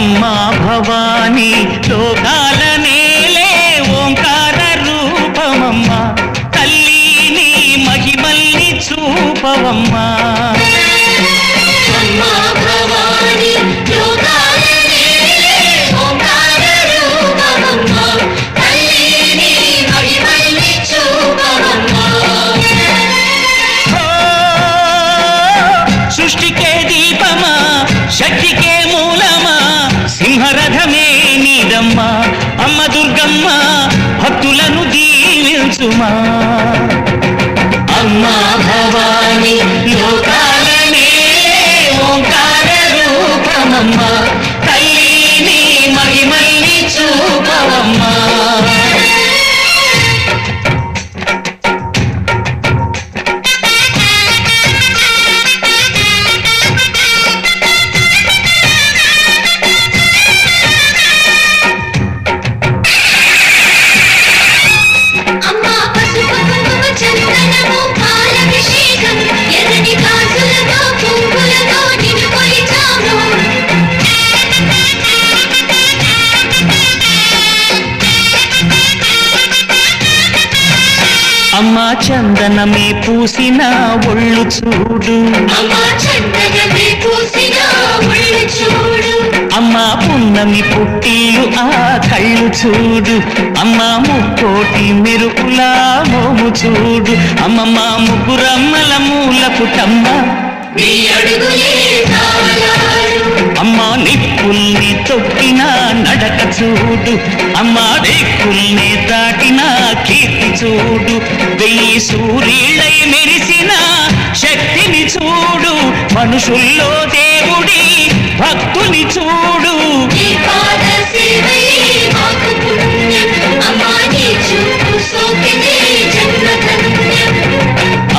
అమ్మా భవానీ లోకాల నేలే ఓంకార రూపమమ్మా తల్లి నీ మహిమల్ని చూపవమ్మా సృష్టికే దీపమా శక్తికే మూలమా సింహరథమే నీదమ్మా అమ్మ దుర్గమ్మ భక్తులను దీవించుమా అమ్మా భవానీ లోకాల నేలే ఓంకార రూపమమ్మా తల్లి నీ మహిమల్ని చూపవమ్మా అమ్మా చందనమే పూసిన ఒళ్ళు చూడు అమ్మా పున్నమి పుట్టిలు ఆ కళ్ళు చూడు అమ్మా ముక్కోటి మెరుపులా మోము చూడు అమ్మమ్మ ముగ్గురమ్మల మూల పుటమ్మ అమ్మా నిప్పుల్ని తొక్కిన నడక చూడు అమ్మా దిక్కుల్ని దాటిన కీర్తి చూడు వెయ్యి సూర్యులై మెరిసిన శక్తిని చూడు మనుషుల్లో దేవుడి భక్తుని చూడు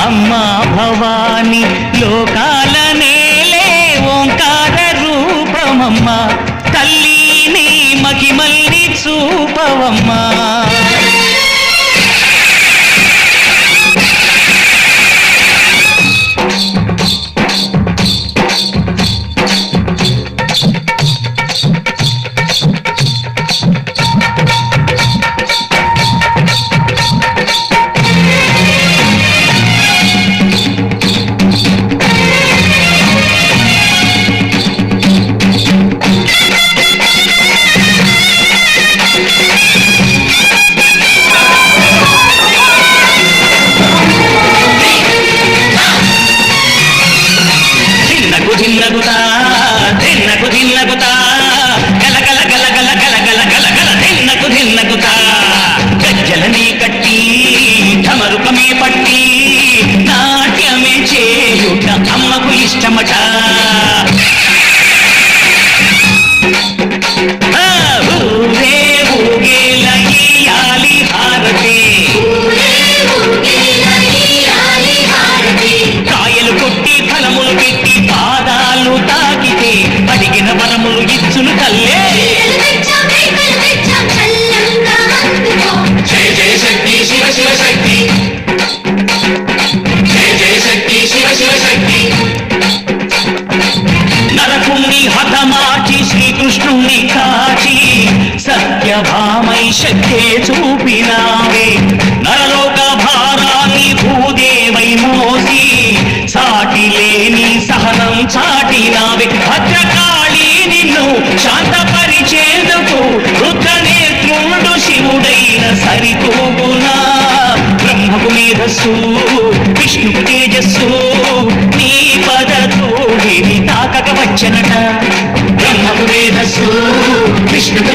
అమ్మా భవానీ లోకాల నేలే ఓంకార రూపమమ్మా తల్లి నీ మహిమల్ని చూపవమ్మా ధిన్నగుతా గల గల గల గల గల గల గల గల ధిన్నగుతా గజ్జలని కట్టి ఢమరుకమే పట్టి నాట్యమే చేయుట అమ్మకు ఇష్టమట ఊరే ఊగేల ఇయ్యాలి హారతి కాయలు కొట్టి ఫలములు పెట్టి పాదాలు తాకితే అడిగిన వరములు ఇచ్చును తల్లే జయ జయ శక్తి శివ శివ శక్తి జయ జయ శక్తి శివ శివ శక్తి నరకుణ్ణి హతమార్చి శ్రీకృష్ణుణ్ణి కాచి సత్యభామై శక్తే చూపినావే నరలోక భారాన్ని భూదేవై మోసి సాటి లేని సహనం చాటినావే భద్రకాళి నిన్ను శాంతపరిచేందుకు రుద్రనేత్రుడు శివుడైన సరితూగునా బ్రహ్మకు మేధస్సు విష్ణుకు తేజస్సు నీ పదతోడిని తాకక వచ్చనట బ్రహ్మకు మేధస్సు విష్ణుకు